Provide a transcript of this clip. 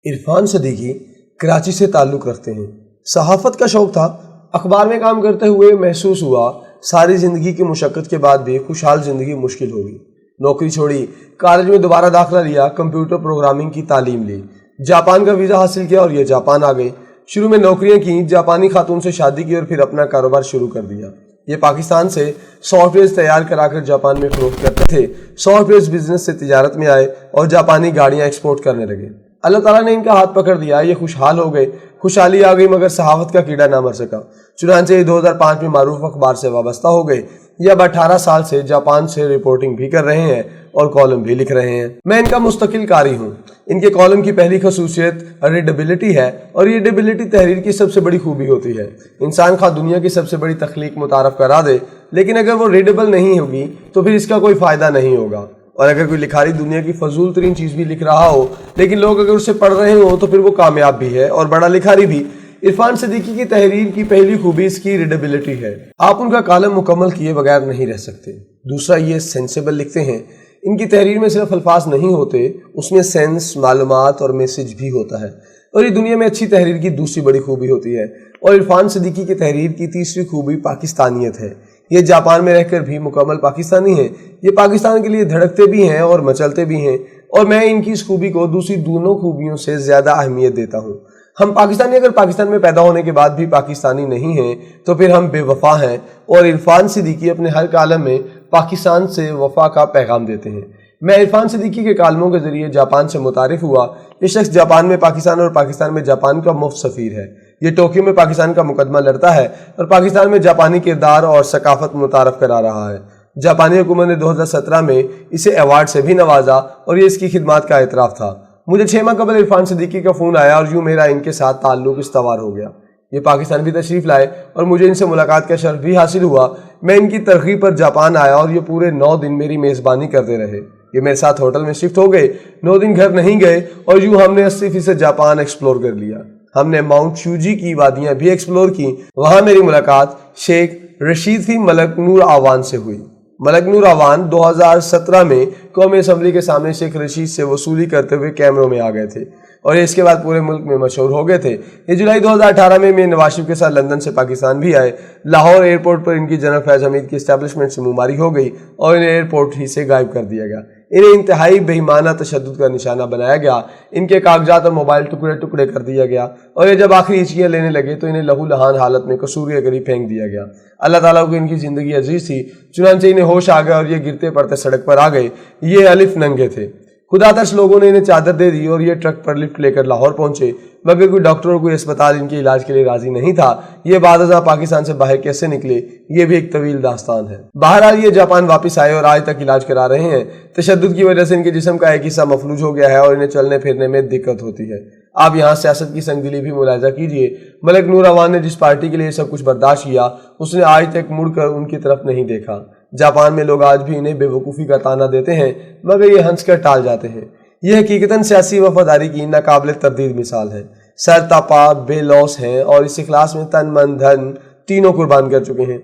عرفان صدیقی کراچی سے تعلق رکھتے ہیں۔ صحافت کا شوق تھا۔ اخبار میں کام کرتے ہوئے محسوس ہوا ساری زندگی کی مشقت کے بعد بھی خوشحال زندگی مشکل ہوگی۔ نوکری چھوڑی، کالج میں دوبارہ داخلہ لیا، کمپیوٹر پروگرامنگ کی تعلیم لی، جاپان کا ویزا حاصل کیا اور یہ جاپان آ گئے۔ شروع میں نوکریاں کیں، جاپانی خاتون سے شادی کی اور پھر اپنا کاروبار شروع کر دیا۔ یہ پاکستان سے سافٹ ویئر تیار کرا کر جاپان میں فروخت کرتے تھے۔ سافٹ ویئر بزنس سے تجارت میں آئے اور جاپانی گاڑیاں ایکسپورٹ کرنے لگے۔ اللہ تعالیٰ نے ان کا ہاتھ پکڑ دیا، یہ خوشحال ہو گئے، خوشحالی آ گئی، مگر صحافت کا کیڑا نہ مر سکا۔ چنانچہ یہ 2005 میں معروف اخبار سے وابستہ ہو گئے۔ یہ اب 18 سال سے جاپان سے رپورٹنگ بھی کر رہے ہیں اور کالم بھی لکھ رہے ہیں۔ میں ان کا مستقل قاری ہوں۔ ان کے کالم کی پہلی خصوصیت ریڈیبلٹی ہے، اور یہ ریڈیبلٹی تحریر کی سب سے بڑی خوبی ہوتی ہے۔ انسان خواہ دنیا کی سب سے بڑی تخلیق متعارف کرا دے، لیکن اگر وہ ریڈیبل نہیں ہوگی تو پھر اس کا کوئی فائدہ نہیں ہوگا۔ اور اگر کوئی لکھاری دنیا کی فضول ترین چیز بھی لکھ رہا ہو لیکن لوگ اگر اسے پڑھ رہے ہوں تو پھر وہ کامیاب بھی ہے اور بڑا لکھاری بھی۔ عرفان صدیقی کی تحریر کی پہلی خوبی اس کی ریڈیبلٹی ہے۔ آپ ان کا کالم مکمل کیے بغیر نہیں رہ سکتے۔ دوسرا، یہ سینسیبل لکھتے ہیں۔ ان کی تحریر میں صرف الفاظ نہیں ہوتے، اس میں سینس، معلومات اور میسج بھی ہوتا ہے، اور یہ دنیا میں اچھی تحریر کی دوسری بڑی خوبی ہوتی ہے۔ اور عرفان صدیقی کی تحریر کی تیسری خوبی پاکستانیت ہے۔ یہ جاپان میں رہ کر بھی مکمل پاکستانی ہیں۔ یہ پاکستان کے لیے دھڑکتے بھی ہیں اور مچلتے بھی ہیں، اور میں ان کی اس خوبی کو دوسری دونوں خوبیوں سے زیادہ اہمیت دیتا ہوں۔ ہم پاکستانی اگر پاکستان میں پیدا ہونے کے بعد بھی پاکستانی نہیں ہیں تو پھر ہم بے وفا ہیں، اور عرفان صدیقی اپنے ہر کالم میں پاکستان سے وفا کا پیغام دیتے ہیں۔ میں عرفان صدیقی کے کالموں کے ذریعے جاپان سے متعارف ہوا۔ یہ شخص جاپان میں پاکستان اور پاکستان میں جاپان کا مفت سفیر ہے۔ یہ ٹوکیو میں پاکستان کا مقدمہ لڑتا ہے اور پاکستان میں جاپانی کردار اور ثقافت متعارف کرا رہا ہے۔ جاپانی حکومت نے 2017 میں اسے ایوارڈ سے بھی نوازا، اور یہ اس کی خدمات کا اعتراف تھا۔ مجھے 6 ماہ قبل عرفان صدیقی کا فون آیا اور یوں میرا ان کے ساتھ تعلق استوار ہو گیا۔ یہ پاکستان بھی تشریف لائے اور مجھے ان سے ملاقات کا شرف بھی حاصل ہوا۔ میں ان کی ترغیب پر جاپان آیا اور یہ پورے 9 دن میری میزبانی کرتے رہے۔ یہ میرے ساتھ ہوٹل میں شفٹ ہو گئے، 9 دن گھر نہیں گئے، اور یوں ہم نے 80% جاپان ایکسپلور کر لیا۔ ہم نے ماؤنٹ فیوجی کی وادیاں بھی ایکسپلور کی۔ وہاں میری ملاقات شیخ رشید فی ملک نور آوان سے ہوئی۔ ملک نور آوان 2017 میں قومی اسمبلی کے سامنے شیخ رشید سے وصولی کرتے ہوئے کیمروں میں آ گئے تھے، اور اس کے بعد پورے ملک میں مشہور ہو گئے تھے۔ یہ جولائی 2018 میں نواز شریف کے ساتھ لندن سے پاکستان بھی آئے۔ لاہور ایئرپورٹ پر ان کی جنرل فیض حمید کی اسٹیبلشمنٹ سے منماری ہو گئی اور انہیں ایئرپورٹ ہی سے غائب کر دیا گیا۔ انہیں انتہائی بے ایمانہ تشدد کا نشانہ بنایا گیا۔ ان کے کاغذات اور موبائل ٹکڑے ٹکڑے کر دیا گیا، اور یہ جب آخری ہچکیاں لینے لگے تو انہیں لہو لہان حالت میں قصور کے قریب پھینک دیا گیا۔ اللہ تعالیٰ کو ان کی زندگی عزیز تھی، چنانچہ انہیں ہوش آ گیا اور یہ گرتے پڑتے سڑک پر آ گئے۔ یہ الف ننگے تھے۔ خدا ترس لوگوں نے انہیں چادر دے دی اور یہ ٹرک پر لفٹ لے کر لاہور پہنچے، مگر کوئی ڈاکٹر اور کوئی اسپتال ان کے علاج کے لیے راضی نہیں تھا۔ یہ بعد ازاں پاکستان سے باہر کیسے نکلے، یہ بھی ایک طویل داستان ہے۔ بہرحال یہ جاپان واپس آئے اور آج تک علاج کرا رہے ہیں۔ تشدد کی وجہ سے ان کے جسم کا ایک حصہ مفلوج ہو گیا ہے اور انہیں چلنے پھرنے میں دقت ہوتی ہے۔ آپ یہاں سیاست کی سنگ دلی بھی ملاحظہ کیجئے۔ ملک نور آوان نے جس پارٹی کے لیے سب کچھ برداشت کیا، اس نے آج تک مڑ کر ان کی طرف نہیں دیکھا۔ جاپان میں لوگ آج بھی انہیں بے وقوفی کا طعنہ دیتے ہیں، مگر یہ ہنس کر ٹال جاتے ہیں۔ یہ حقیقتاً سیاسی وفاداری کی ناقابل تردید مثال ہے۔ سر تاپا بے لوث ہیں اور اس اخلاص میں تن من دھن تینوں قربان کر چکے ہیں۔